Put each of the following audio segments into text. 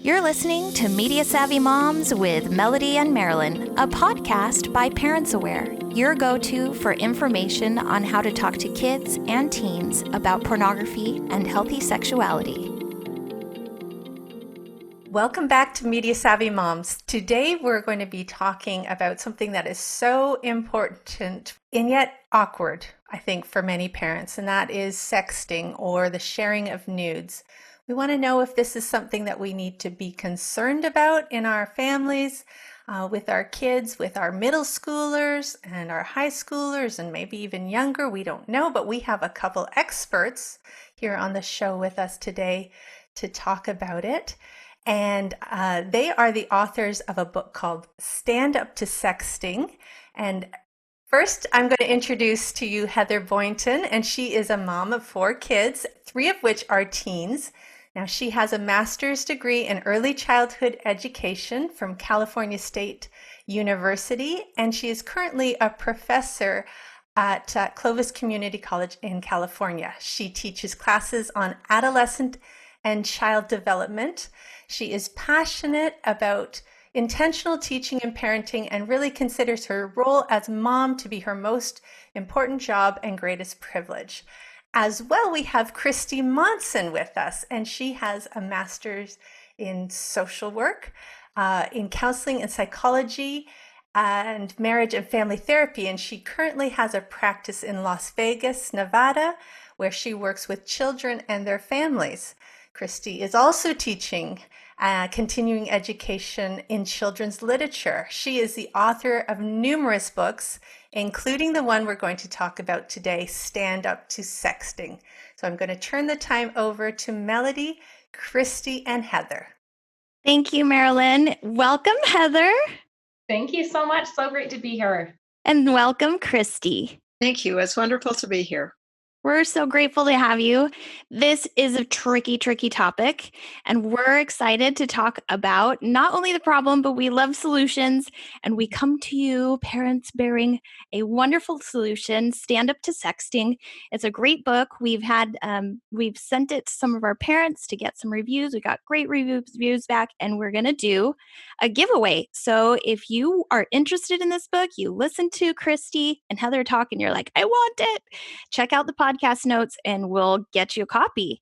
You're listening to Media Savvy Moms with Melody and Marilyn, a podcast by Parents Aware, your go-to for information on how to talk to kids and teens about pornography and healthy sexuality. Welcome back to Media Savvy Moms. Today we're going to be talking about something that is so important and yet awkward, I think, for many parents, and that is sexting or the sharing of nudes. We want to know if this is something that we need to be concerned about in our families, with our kids, with our middle schoolers and our high schoolers, and maybe even younger. We don't know, but we have a couple experts here on the show with us today to talk about it. And they are the authors of a book called Stand Up To Sexting. And first, I'm going to introduce to you Heather Boynton, and she is a mom of 4 kids, 3 of which are teens. Now, she has a master's degree in early childhood education from California State University, and she is currently a professor at Clovis Community College in California. She teaches classes on adolescent and child development. She is passionate about intentional teaching and parenting and really considers her role as mom to be her most important job and greatest privilege. As well, we have Christy Monson with us, and she has a master's in social work, in counseling and psychology, and marriage and family therapy. And she currently has a practice in Las Vegas, Nevada, where she works with children and their families. Christy is also teaching continuing education in children's literature. She is the author of numerous books, including the one we're going to talk about today, Stand Up To Sexting. So I'm going to turn the time over to Melody, Christy, and Heather. Thank you, Marilyn. Welcome, Heather. Thank you so much. So great to be here. And welcome, Christy. Thank you. It's wonderful to be here. We're so grateful to have you. This is a tricky topic, and we're excited to talk about not only the problem, but we love solutions, and we come to you, parents, bearing a wonderful solution, Stand Up To Sexting. It's a great book. We've sent it to some of our parents to get some reviews. We got great reviews back, and we're going to do a giveaway. So if you are interested in this book, you listen to Christy and Heather talk, and you're like, I want it, check out the podcast notes and we'll get you a copy.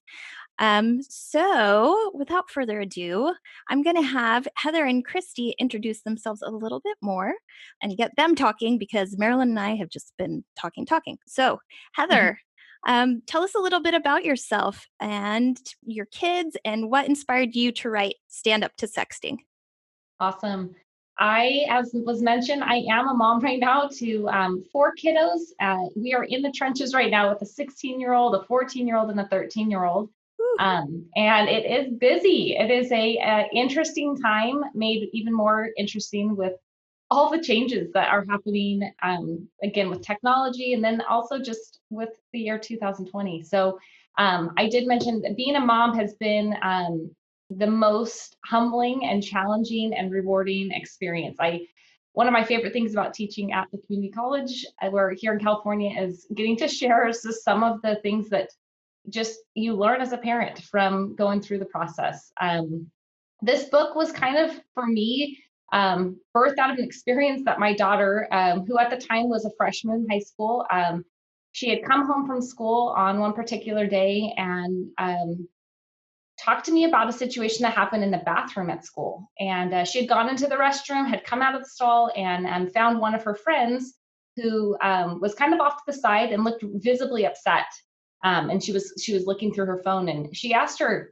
So without further ado, I'm going to have Heather and Christy introduce themselves a little bit more and get them talking because Marilyn and I have just been talking. So Heather, tell us a little bit about yourself and your kids and what inspired you to write Stand Up To Sexting. Awesome. As was mentioned, I am a mom right now to 4 kiddos. We are in the trenches right now with a 16-year-old, a 14-year-old, and a 13-year-old. And it is busy. It is a interesting time, made even more interesting with all the changes that are happening, again, with technology, and then also just with the year 2020. So I did mention that being a mom has been the most humbling and challenging and rewarding experience. One of my favorite things about teaching at the community college, where here in California, is getting to share just some of the things that just you learn as a parent from going through the process. This book was kind of, for me, birthed out of an experience that my daughter, who at the time was a freshman in high school, she had come home from school on one particular day and talked to me about a situation that happened in the bathroom at school. And she had gone into the restroom, had come out of the stall, and found one of her friends who was kind of off to the side and looked visibly upset. And she was looking through her phone, and she asked her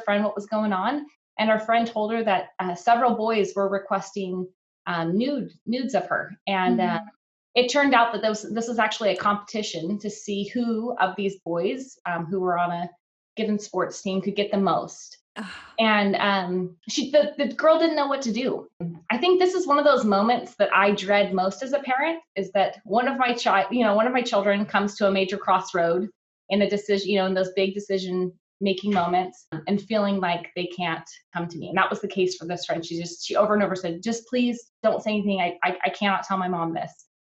friend what was going on. And her friend told her that several boys were requesting nudes of her. And it turned out that this was actually a competition to see who of these boys who were on a given sports team could get the most. And the girl didn't know what to do. I think this is one of those moments that I dread most as a parent, is that one of my children comes to a major crossroad in a decision, in those big decision making moments, and feeling like they can't come to me. And that was the case for this friend. She over and over said, just please don't say anything. I cannot tell my mom this.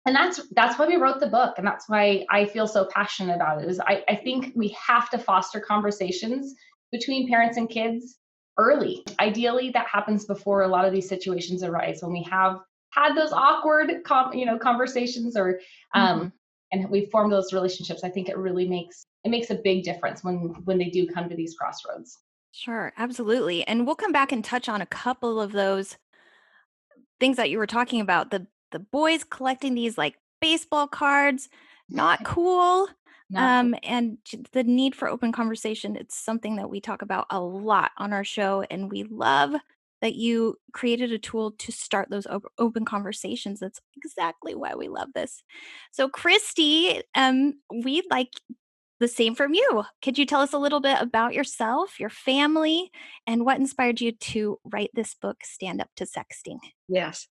And that's why we wrote the book. And that's why I feel so passionate about it, is I think we have to foster conversations between parents and kids early. Ideally, that happens before a lot of these situations arise, when we have had those awkward conversations, or and we form those relationships. I think it really makes a big difference when they do come to these crossroads. Sure, absolutely. And we'll come back and touch on a couple of those things that you were talking about. The boys collecting these like baseball cards, not cool. And the need for open conversation. It's something that we talk about a lot on our show, and we love that you created a tool to start those open conversations. That's exactly why we love this. So, Christy, we'd like the same from you. Could you tell us a little bit about yourself, your family, and what inspired you to write this book, Stand Up To Sexting? Yes.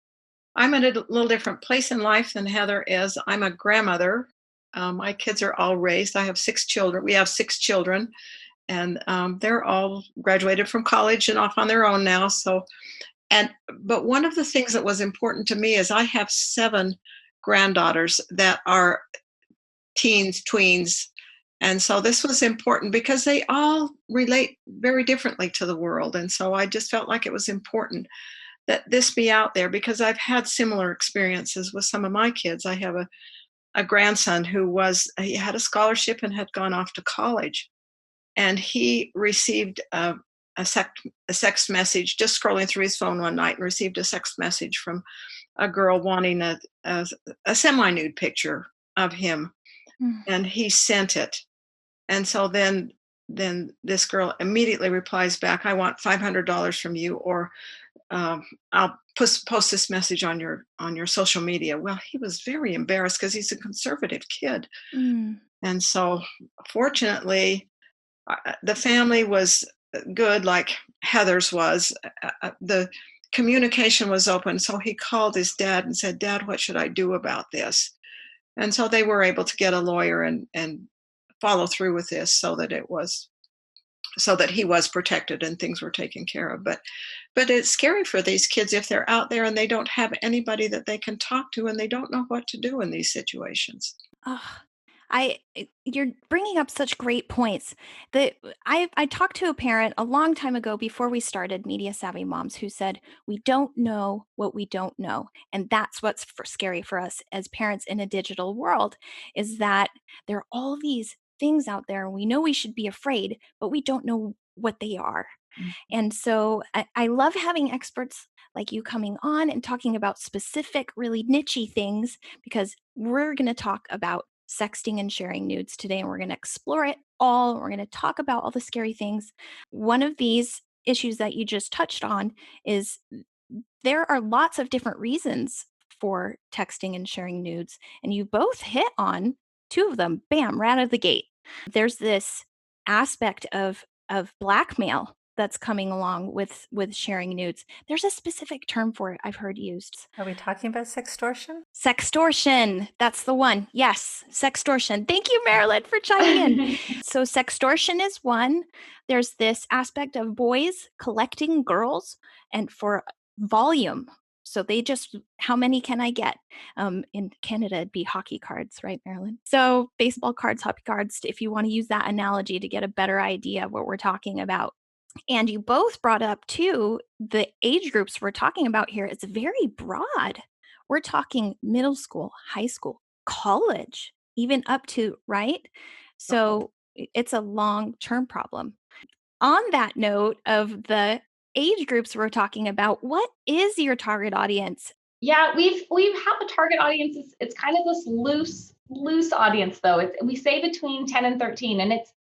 I'm at a little different place in life than Heather is. I'm a grandmother. My kids are all raised. I have 6 children. We have 6 children, and they're all graduated from college and off on their own now. But one of the things that was important to me is I have 7 granddaughters that are teens, tweens. And so this was important because they all relate very differently to the world. And so I just felt like it was important that this be out there, because I've had similar experiences with some of my kids. I have a grandson he had a scholarship and had gone off to college. And he received a sex message, just scrolling through his phone one night, and received a sex message from a girl wanting a semi-nude picture of him. And he sent it. And so then this girl immediately replies back, "I want $500 from you, or I'll post this message on your social media." Well, he was very embarrassed because he's a conservative kid. And so fortunately, the family was good, like Heather's was. The communication was open. So he called his dad and said, "Dad, what should I do about this?" And so they were able to get a lawyer and follow through with this so that he was protected and things were taken care of. But it's scary for these kids if they're out there and they don't have anybody that they can talk to, and they don't know what to do in these situations. You're bringing up such great points. I talked to a parent a long time ago before we started Media Savvy Moms who said, we don't know what we don't know. And that's what's scary for us as parents in a digital world, is that there are all these things out there and we know we should be afraid, but we don't know what they are. And so I love having experts like you coming on and talking about specific, really niche-y things, because we're going to talk about sexting and sharing nudes today, and we're going to explore it all. We're going to talk about all the scary things. One of these issues that you just touched on is there are lots of different reasons for texting and sharing nudes, and you both hit on 2 of them, bam, right out of the gate. There's this aspect of blackmail that's coming along with sharing nudes. There's a specific term for it I've heard used. Are we talking about sextortion? Sextortion. That's the one. Yes, sextortion. Thank you, Marilyn, for chiming in. So sextortion is one. There's this aspect of boys collecting girls and for volume. So they just, how many can I get? In Canada, it'd be hockey cards, right, Marilyn? So baseball cards, hockey cards, if you want to use that analogy to get a better idea of what we're talking about. And you both brought up, too, the age groups we're talking about here. It's very broad. We're talking middle school, high school, college, even up to, right? So it's a long-term problem. On that note of the age groups we're talking about, what is your target audience? Yeah, we have a target audience. It's kind of this loose audience, though. We say between 10 and 13, and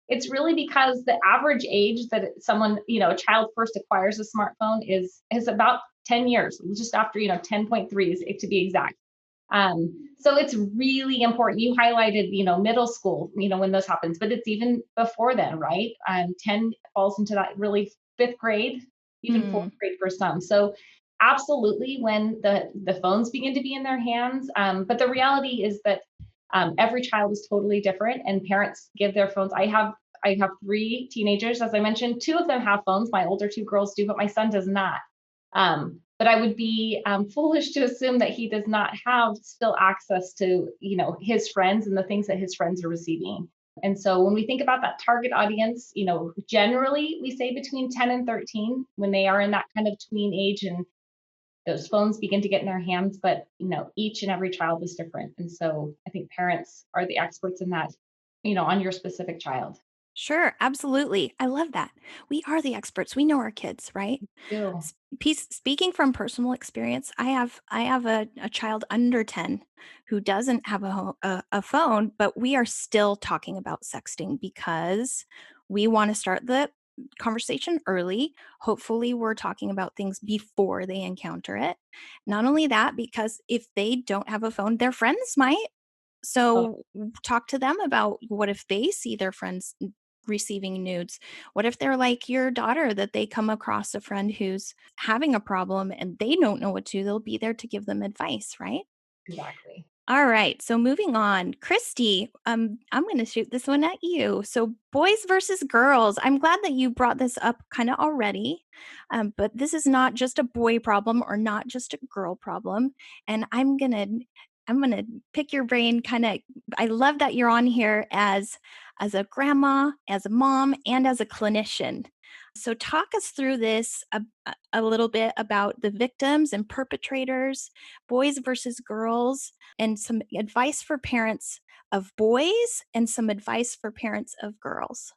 it's really because the average age that someone, a child first acquires a smartphone is about 10 years, just after, 10.3 to be exact. So it's really important. You highlighted, middle school, when this happens, but it's even before then, right? 10 falls into that really 5th grade, even 4th grade for some. So absolutely when the phones begin to be in their hands. But the reality is that every child is totally different, and parents give their phones. I have 3 teenagers, as I mentioned. 2 of them have phones. My older 2 girls do, but my son does not. But I would be foolish to assume that he does not have still access to, his friends and the things that his friends are receiving. And so when we think about that target audience, generally we say between 10 and 13 when they are in that kind of tween age and those phones begin to get in their hands. But, each and every child is different. And so I think parents are the experts in that, on your specific child. Sure, absolutely. I love that. We are the experts. We know our kids, right? Ew. Speaking from personal experience, I have a child under 10 who doesn't have a phone, but we are still talking about sexting because we want to start the conversation early. Hopefully, we're talking about things before they encounter it. Not only that, because if they don't have a phone, their friends might. Oh, So talk to them about what if they see their friends receiving nudes? What if they're like your daughter, that they come across a friend who's having a problem and they don't know what to do? They'll be there to give them advice, right? exactly. All right. So moving on, Christy, I'm going to shoot this one at you. So boys versus girls. I'm glad that you brought this up kind of already, but this is not just a boy problem or not just a girl problem. And I'm gonna pick your brain. Kind of, I love that you're on here as a grandma, as a mom, and as a clinician. So talk us through this a little bit about the victims and perpetrators, boys versus girls, and some advice for parents of boys and some advice for parents of girls.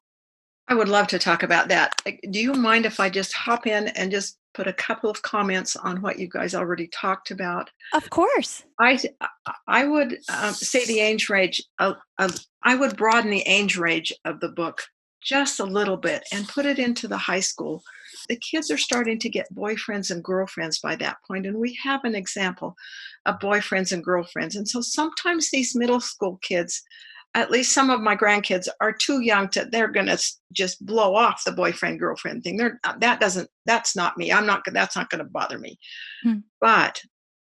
I would love to talk about that. Do you mind if I just hop in and just put a couple of comments on what you guys already talked about? Of course. I would say the age range. I would broaden the age range of the book just a little bit and put it into the high school. The kids are starting to get boyfriends and girlfriends by that point, and we have an example of boyfriends and girlfriends. And so sometimes these middle school kids, at least some of my grandkids, are too young to, they're going to just blow off the boyfriend girlfriend thing. That's not me. That's not going to bother me. Hmm. But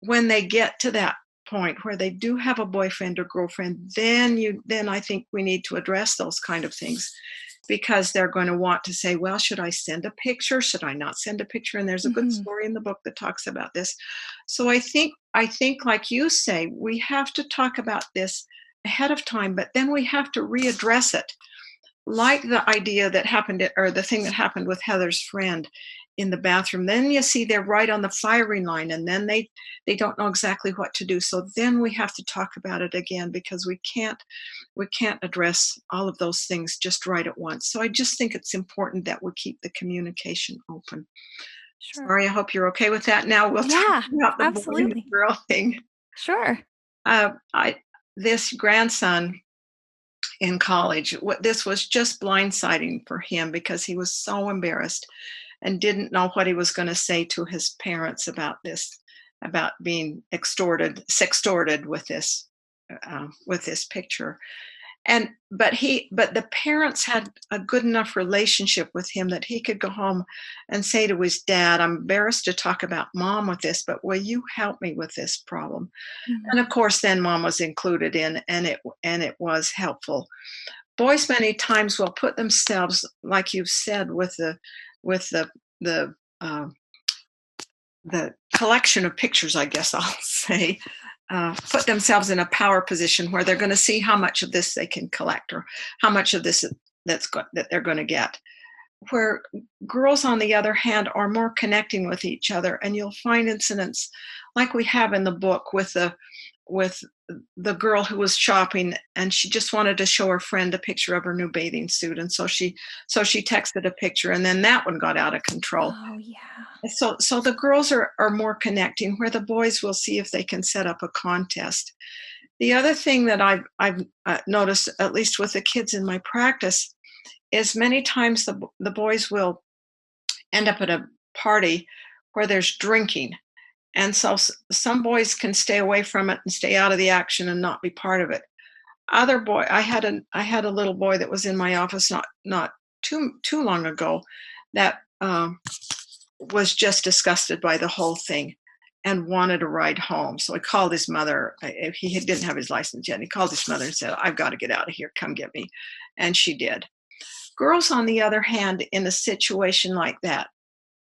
when they get to that point where they do have a boyfriend or girlfriend, then I think we need to address those kind of things, because they're going to want to say, well, should I send a picture? Should I not send a picture? And there's a good Mhm. story in the book that talks about this. So I think like you say, we have to talk about this ahead of time, but then we have to readdress it. Like the idea that happened, or the thing that happened with Heather's friend in the bathroom. Then you see they're right on the firing line, and then they don't know exactly what to do. So then we have to talk about it again, because we can't address all of those things just right at once. So I just think it's important that we keep the communication open. Sure. Sorry, I hope you're okay with that. Now we'll Yeah, talk about the boy and the absolutely. girl thing. Sure. This grandson in college, this was just blindsiding for him, because he was so embarrassed and didn't know what he was going to say to his parents about this, about being sextorted with this picture. But the parents had a good enough relationship with him that he could go home and say to his dad, I'm embarrassed to talk about mom with this, but will you help me with this problem? And Mhm. of course, then mom was included in, and it was helpful. Boys many times will put themselves, like you've said, with the the uh, the collection of pictures, I guess I'll say, put themselves in a power position where they're going to see how much of this they can collect, or how much of this that they're going to get. Where girls, on the other hand, are more connecting with each other, and you'll find incidents like we have in the book with the girl who was shopping, and she just wanted to show her friend a picture of her new bathing suit, and so she texted a picture, and then that one got out of control. Oh, yeah. So the girls are more connecting, where the boys will see if they can set up a contest. The other thing that I've noticed, at least with the kids in my practice, is many times the boys will end up at a party where there's drinking. And so some boys can stay away from it and stay out of the action and not be part of it. I had a little boy that was in my office not too long ago, that was just disgusted by the whole thing and wanted a ride home. So he called his mother. He didn't have his license yet. And he called his mother and said, I've got to get out of here. Come get me. And she did. Girls, on the other hand, in a situation like that,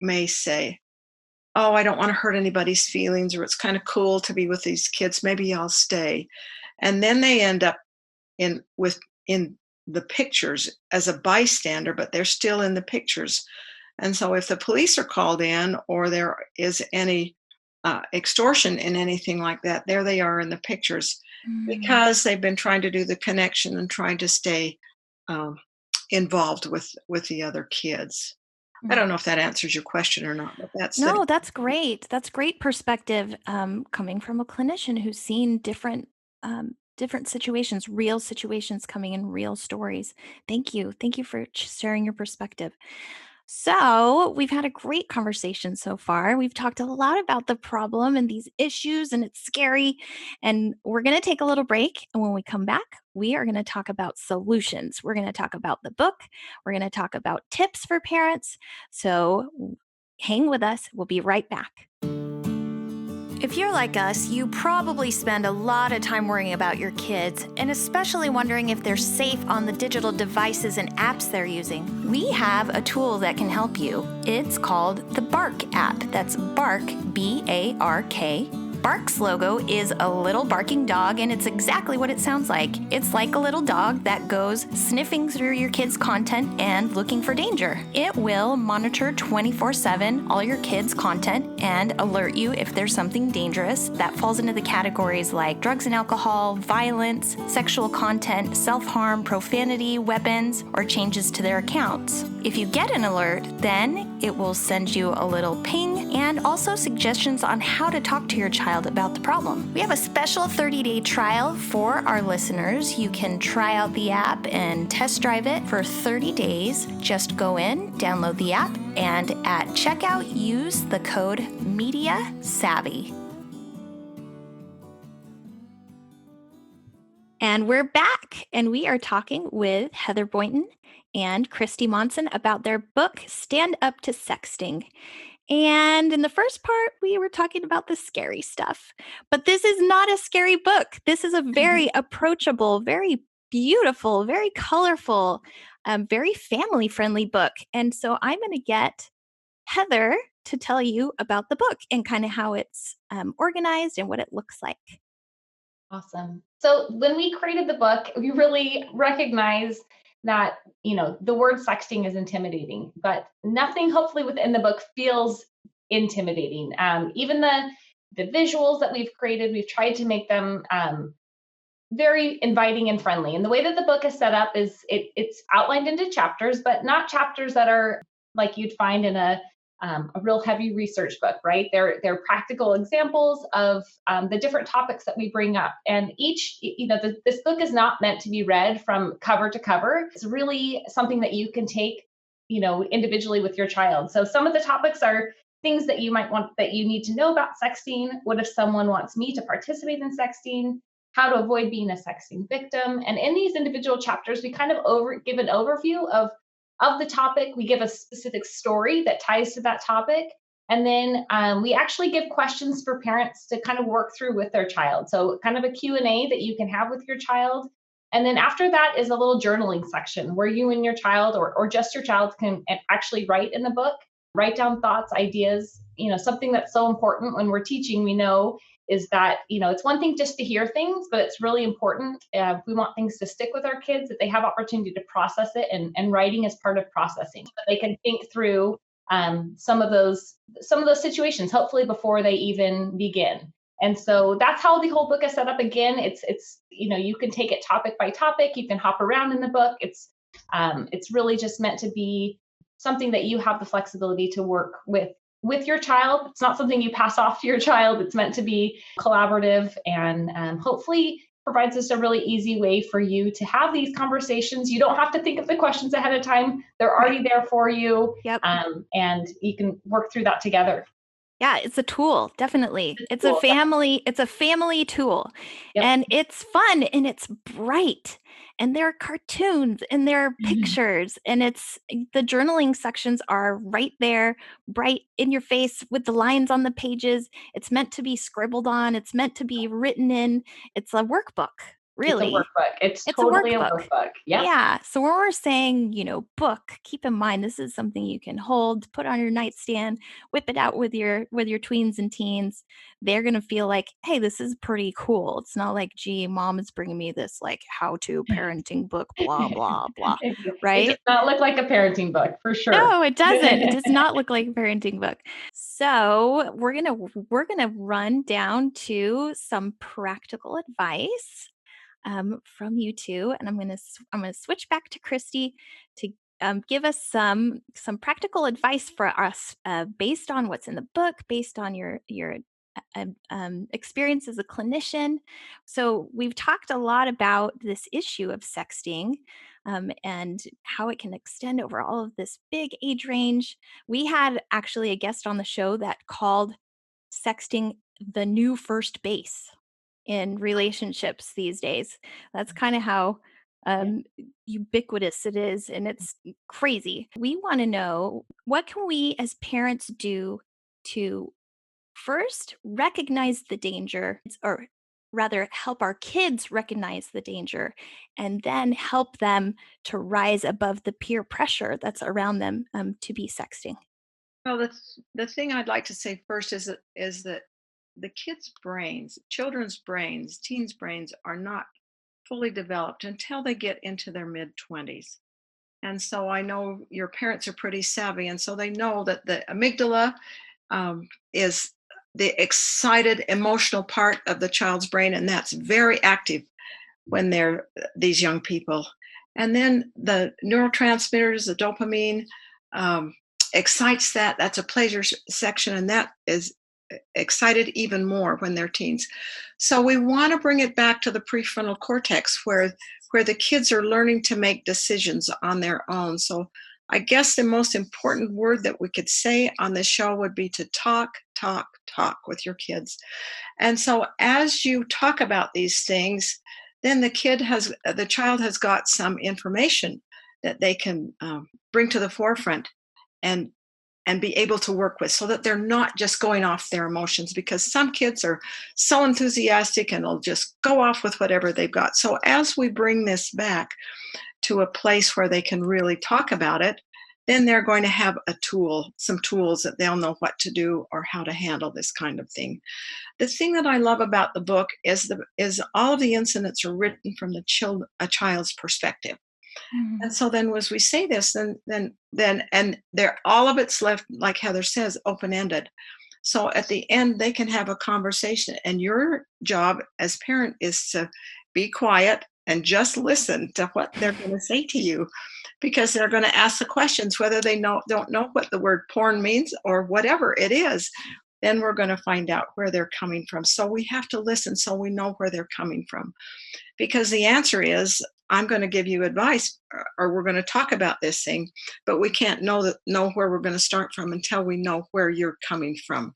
may say, oh, I don't want to hurt anybody's feelings, or it's kind of cool to be with these kids. Maybe I'll stay. And then they end up in the pictures as a bystander, but they're still in the pictures. And so if the police are called in or there is any extortion in anything like that, there they are in the pictures because they've been trying to do the connection and trying to stay involved with the other kids. I don't know if that answers your question or not, but that's great. That's great perspective coming from a clinician who's seen different situations, real situations coming in real stories. Thank you. Thank you for sharing your perspective. So we've had a great conversation so far. We've talked a lot about the problem and these issues, and it's scary. And we're going to take a little break. And when we come back, we are going to talk about solutions. We're going to talk about the book. We're going to talk about tips for parents. So hang with us. We'll be right back. If you're like us, you probably spend a lot of time worrying about your kids, and especially wondering if they're safe on the digital devices and apps they're using. We have a tool that can help you. It's called the Bark app. That's Bark, B-A-R-K. Bark's logo is a little barking dog, and it's exactly what it sounds like. It's like a little dog that goes sniffing through your kids' content and looking for danger. It will monitor 24/7 all your kids' content and alert you if there's something dangerous that falls into the categories like drugs and alcohol, violence, sexual content, self-harm, profanity, weapons, or changes to their accounts. If you get an alert, then it will send you a little ping and also suggestions on how to talk to your child about the problem. We have a special 30-day trial for our listeners. You can try out the app and test drive it for 30 days. Just go in, download the app, and at checkout, use the code MEDIASAVVY. And we're back, and we are talking with Heather Boynton and Christy Monson about their book, Stand Up To Sexting. And in the first part, we were talking about the scary stuff. But this is not a scary book. This is a very approachable, very beautiful, very colorful, very family-friendly book. And so I'm going to get Heather to tell you about the book and kind of how it's organized and what it looks like. Awesome. So when we created the book, we really recognized that, the word sexting is intimidating, but nothing hopefully within the book feels intimidating. Even the visuals that we've created, we've tried to make them very inviting and friendly. And the way that the book is set up is it's outlined into chapters, but not chapters that are like you'd find in a real heavy research book, right? They're practical examples of the different topics that we bring up. And each, this book is not meant to be read from cover to cover. It's really something that you can take, individually with your child. So some of the topics are things that you need to know about sexting. What if someone wants me to participate in sexting? How to avoid being a sexting victim. And in these individual chapters, we kind of give an overview of the topic. We give a specific story that ties to that topic. And then we actually give questions for parents to kind of work through with their child. So kind of a Q&A that you can have with your child. And then after that is a little journaling section where you and your child or just your child can actually write in the book, write down thoughts, ideas, something that's so important when we're teaching, we know is that, it's one thing just to hear things, but it's really important if we want things to stick with our kids, that they have opportunity to process it, and writing is part of processing, so that they can think through some of those situations, hopefully before they even begin. And so that's how the whole book is set up. Again, it's you can take it topic by topic. You can hop around in the book. It's really just meant to be something that you have the flexibility to work with your child. It's not something you pass off to your child. It's meant to be collaborative, and hopefully provides us a really easy way for you to have these conversations. You don't have to think of the questions ahead of time. They're already there for you. Yep. And you can work through that together. Yeah, it's a tool, definitely. It's a family tool. Yep. And it's fun and it's bright. And there are cartoons and there are pictures, and the journaling sections are right there, bright in your face with the lines on the pages. It's meant to be scribbled on. It's meant to be written in. It's a workbook. It's a really. workbook. It's It's a totally a workbook. workbook. Yep. Yeah. So when we're saying, book, keep in mind this is something you can hold, put on your nightstand, whip it out with your tweens and teens. They're gonna feel like, hey, this is pretty cool. It's not like, gee, mom is bringing me this like how-to parenting book, blah blah blah, It does right? not look like a parenting book for sure. No, it doesn't. It does not look like a parenting book. So we're gonna run down to some practical advice from you two, and I'm gonna switch back to Christy to give us some practical advice for us based on what's in the book, based on your experience as a clinician. So we've talked a lot about this issue of sexting and how it can extend over all of this big age range. We had actually a guest on the show that called sexting the new first base in relationships these days. That's kind of how ubiquitous it is, and it's crazy. We want to know, what can we as parents do to first recognize the danger, or rather help our kids recognize the danger, and then help them to rise above the peer pressure that's around them to be sexting. Well, the thing I'd like to say first is that the kids' brains, children's brains, teens' brains are not fully developed until they get into their mid-20s. And so I know your parents are pretty savvy, and so they know that the amygdala is the excited emotional part of the child's brain, and that's very active when they're these young people. And then the neurotransmitters, the dopamine, um, excites that. That's a pleasure section, and that is excited even more when they're teens. So we want to bring it back to the prefrontal cortex where the kids are learning to make decisions on their own. So I guess the most important word that we could say on this show would be to talk, talk, talk with your kids. And so as you talk about these things, then the child has got some information that they can bring to the forefront and be able to work with, so that they're not just going off their emotions, because some kids are so enthusiastic and they'll just go off with whatever they've got. So as we bring this back to a place where they can really talk about it, then they're going to have some tools that they'll know what to do or how to handle this kind of thing. The thing that I love about the book is all of the incidents are written from a child's perspective. And so then as we say this, and there all of it's left, like Heather says, open-ended. So at the end, they can have a conversation, and your job as parent is to be quiet and just listen to what they're going to say to you, because they're going to ask the questions, whether they don't know what the word porn means or whatever it is. Then we're going to find out where they're coming from. So we have to listen so we know where they're coming from. Because the answer is, I'm going to give you advice, or we're going to talk about this thing, but we can't know where we're going to start from until we know where you're coming from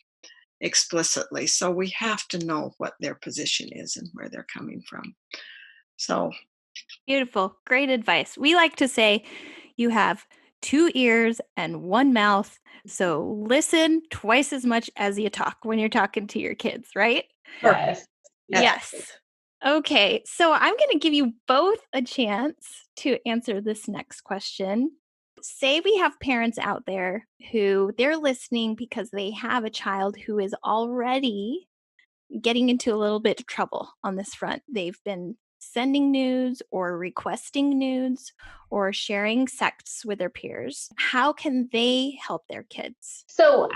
explicitly. So we have to know what their position is and where they're coming from. So Beautiful. Great advice. We like to say you have 2 ears and 1 mouth. So listen twice as much as you talk when you're talking to your kids, right? Yes. Yes. Okay. So I'm going to give you both a chance to answer this next question. Say we have parents out there who they're listening because they have a child who is already getting into a little bit of trouble on this front. They've been sending nudes or requesting nudes or sharing sex with their peers. How can they help their kids? So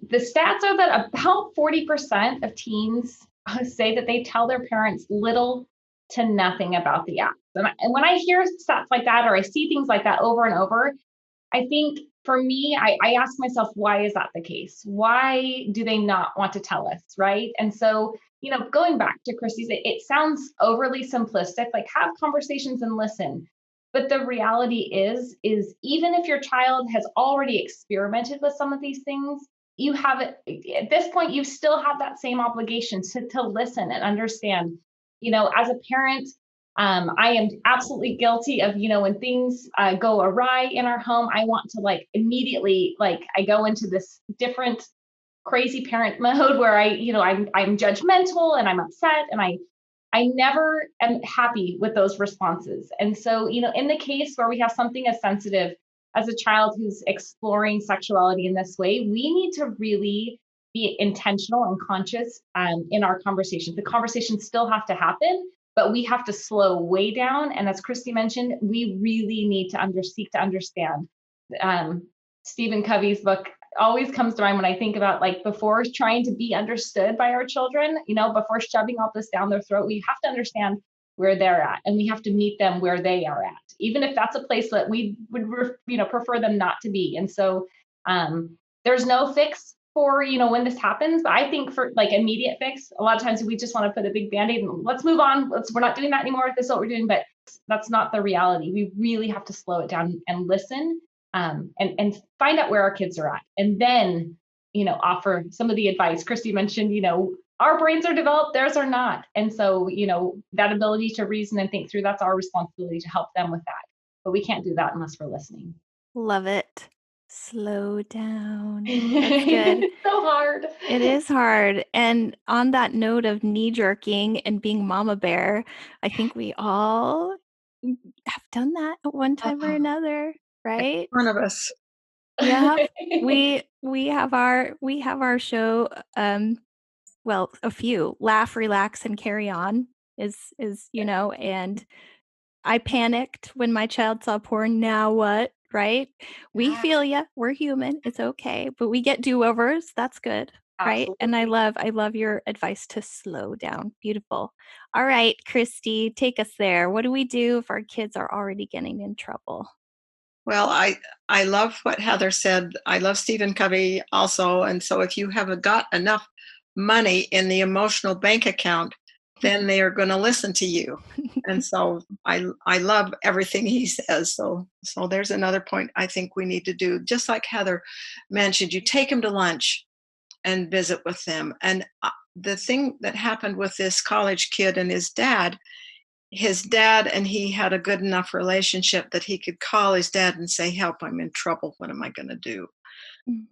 the stats are that about 40% of teens say that they tell their parents little to nothing about the app. And when I hear stats like that, or I see things like that over and over, I think for me, I ask myself, why is that the case? Why do they not want to tell us, right? And so, going back to Christy's, it sounds overly simplistic, like have conversations and listen. But the reality is even if your child has already experimented with some of these things, you have it at this point, you still have that same obligation to listen and understand. As a parent, I am absolutely guilty of, when things go awry in our home, I want to immediately, I go into this different crazy parent mode where I'm judgmental and I'm upset and I I never am happy with those responses. And so, in the case where we have something as sensitive as a child who's exploring sexuality in this way, we need to really be intentional and conscious in our conversations. The conversations still have to happen, but we have to slow way down. And as Christy mentioned, we really need to seek to understand. Stephen Covey's book always comes to mind when I think about, like, before trying to be understood by our children, before shoving all this down their throat, we have to understand where they're at, and we have to meet them where they are at, even if that's a place that we would prefer them not to be. And so there's no fix for when this happens, but I think for like immediate fix, a lot of times we just want to put a big band-aid and let's move on, we're not doing that anymore, this is what we're doing. But that's not the reality. We really have to slow it down and listen, and find out where our kids are at, and then offer some of the advice. Christy mentioned, our brains are developed, theirs are not. And so, that ability to reason and think through, that's our responsibility to help them with that. But we can't do that unless we're listening. Love it. Slow down. That's good. It's so hard. It is hard. And on that note of knee jerking and being mama bear, I think we all have done that at one time or another, right? One of us. Yeah. We have our show, well, a few. Laugh, Relax, and Carry On is and I panicked when my child saw porn. Now what? Right? We feel ya. We're human. It's okay. But we get do-overs. That's good. Right? And I love your advice to slow down. Beautiful. All right, Christy, take us there. What do we do if our kids are already getting in trouble? Well, I love what Heather said. I love Stephen Covey also. And so if you have got enough money in the emotional bank account, then they are going to listen to you. And so I love everything he says. So there's another point I think we need to do. Just like Heather mentioned, you take them to lunch and visit with them. And the thing that happened with this college kid and his dad and he had a good enough relationship that he could call his dad and say, help, I'm in trouble. What am I going to do? Mm.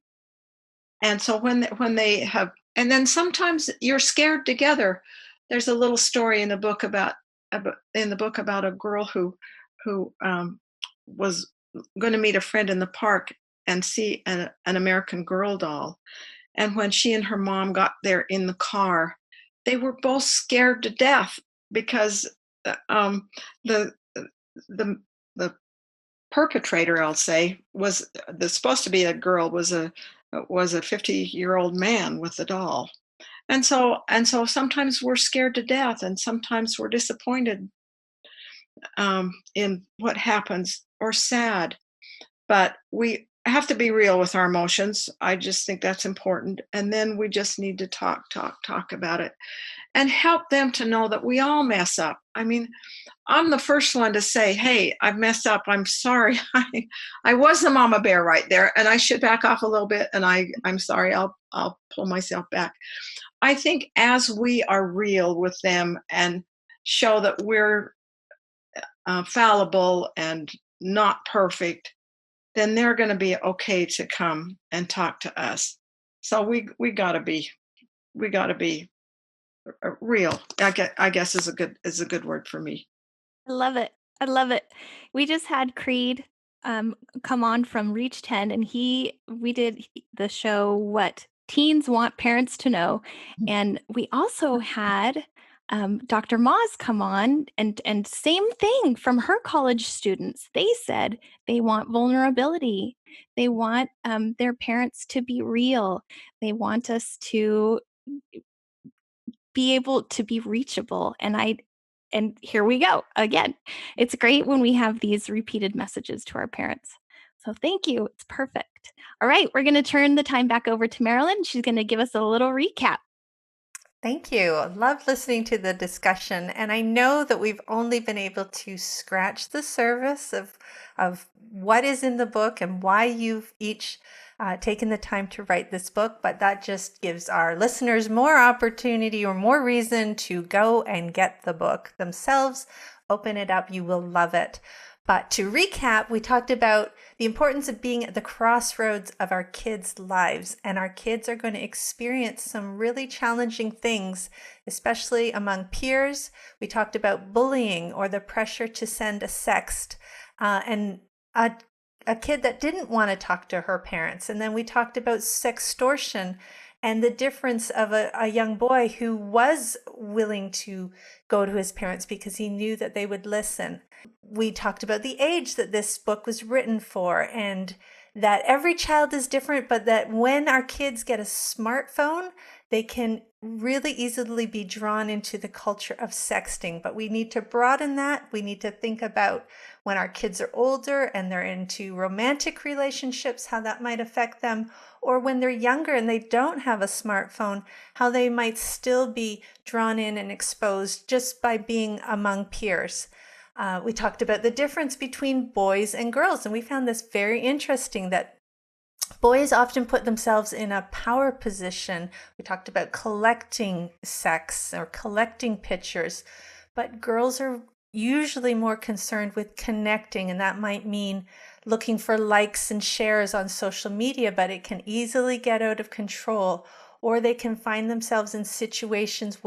And so when they have, and then sometimes you're scared together. There's a little story in the book about a girl who was going to meet a friend in the park and see an American Girl doll. And when she and her mom got there in the car, they were both scared to death because the perpetrator, I'll say, was supposed to be a girl, was a 50-year-old man with the doll. And so sometimes we're scared to death, and sometimes we're disappointed in what happens or sad. But we have to be real with our emotions. I just think that's important. And then we just need to talk about it and help them to know that we all mess up. I mean, I'm the first one to say, hey, I've messed up. I'm sorry. I was the mama bear right there, and I should back off a little bit. And I'm sorry. I'll pull myself back. I think as we are real with them and show that we're fallible and not perfect, then they're going to be okay to come and talk to us. So we gotta be real. I guess is a good word for me. I love it. We just had Creed come on from Reach 10, and we did the show What Teens Want Parents to Know, and we also had Dr. Moz come on, and same thing from her college students. They said they want vulnerability. They want their parents to be real. They want us to be able to be reachable. And here we go again. It's great when we have these repeated messages to our parents. So thank you. It's perfect. All right, we're going to turn the time back over to Marilyn. She's going to give us a little recap. Thank you. I love listening to the discussion. And I know that we've only been able to scratch the surface of what is in the book and why you've each taken the time to write this book. But that just gives our listeners more opportunity or more reason to go and get the book themselves. Open it up. You will love it. But to recap, we talked about the importance of being at the crossroads of our kids' lives. And our kids are going to experience some really challenging things, especially among peers. We talked about bullying or the pressure to send a sext, and a kid that didn't want to talk to her parents. And then we talked about sextortion and the difference of a young boy who was willing to go to his parents because he knew that they would listen. We talked about the age that this book was written for, and that every child is different, but that when our kids get a smartphone, they can really easily be drawn into the culture of sexting. But we need to broaden that. We need to think about when our kids are older and they're into romantic relationships, how that might affect them, or when they're younger and they don't have a smartphone, how they might still be drawn in and exposed just by being among peers. We talked about the difference between boys and girls, and we found this very interesting, that boys often put themselves in a power position. We talked about collecting sex or collecting pictures, but girls are usually more concerned with connecting, and that might mean looking for likes and shares on social media, but it can easily get out of control, or they can find themselves in situations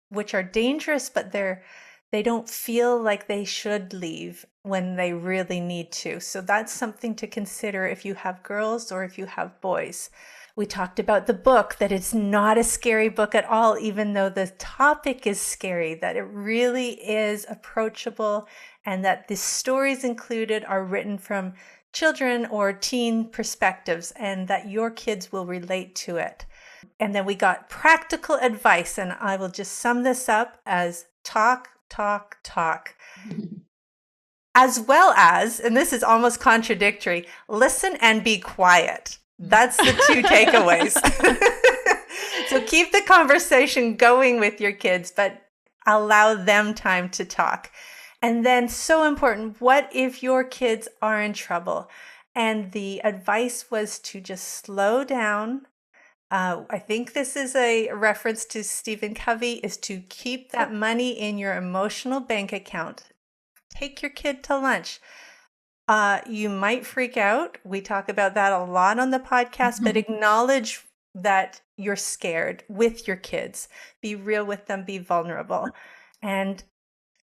which are dangerous, but they don't feel like they should leave when they really need to. So that's something to consider if you have girls or if you have boys. We talked about the book, that it's not a scary book at all, even though the topic is scary, that it really is approachable, and that the stories included are written from children or teen perspectives, and that your kids will relate to it. And then we got practical advice, and I will just sum this up as talk, talk, talk. As well as, and this is almost contradictory, listen and be quiet. That's the two takeaways. So keep the conversation going with your kids, but allow them time to talk. And then, so important, what if your kids are in trouble? And the advice was to just slow down. I think this is a reference to Stephen Covey, is to keep that money in your emotional bank account. Take your kid to lunch. You might freak out. We talk about that a lot on the podcast, but acknowledge that you're scared with your kids. Be real with them, be vulnerable. And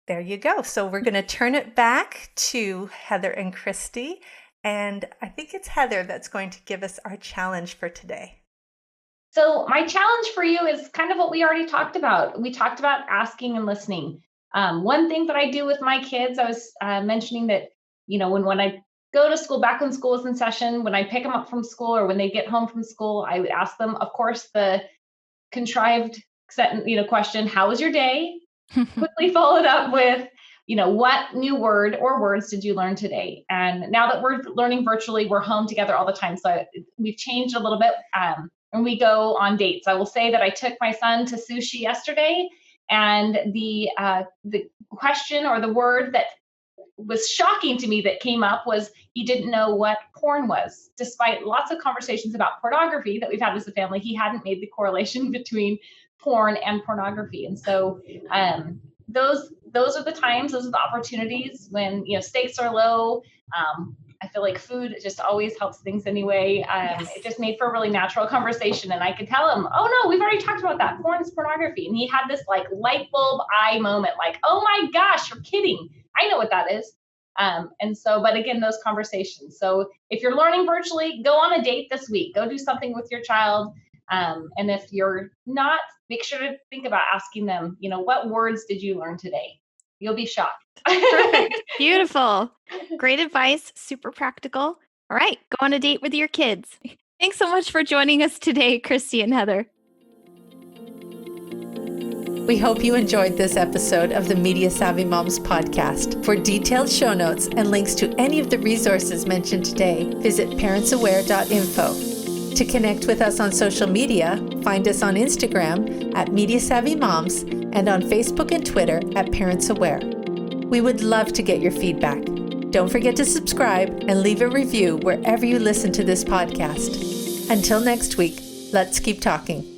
there you go. So we're going to turn it back to Heather and Christy. And I think it's Heather that's going to give us our challenge for today. So my challenge for you is kind of what we already talked about. We talked about asking and listening. One thing that I do with my kids, I was mentioning that, when I go to school, back when school was in session, when I pick them up from school or when they get home from school, I would ask them, of course, the contrived question, how was your day? Quickly followed up with, what new word or words did you learn today? And now that we're learning virtually, we're home together all the time. So we've changed a little bit. And we go on dates. I will say that I took my son to sushi yesterday, and the question or the word that was shocking to me that came up was he didn't know what porn was. Despite lots of conversations about pornography that we've had as a family, he hadn't made the correlation between porn and pornography. And so those are the times, those are the opportunities when stakes are low. I feel like food just always helps things anyway. Yes. It just made for a really natural conversation. And I could tell him, oh no, we've already talked about that. Porn is pornography. And he had this light bulb eye moment, oh my gosh, you're kidding. I know what that is. But again, those conversations. So if you're learning virtually, go on a date this week, go do something with your child. And if you're not, make sure to think about asking them, what words did you learn today? You'll be shocked. Perfect. Beautiful. Great advice. Super practical. All right. Go on a date with your kids. Thanks so much for joining us today, Christy and Heather. We hope you enjoyed this episode of the Media Savvy Moms podcast. For detailed show notes and links to any of the resources mentioned today, visit parentsaware.info. To connect with us on social media, find us on Instagram at Media Savvy Moms and on Facebook and Twitter at Parents Aware. We would love to get your feedback. Don't forget to subscribe and leave a review wherever you listen to this podcast. Until next week, let's keep talking.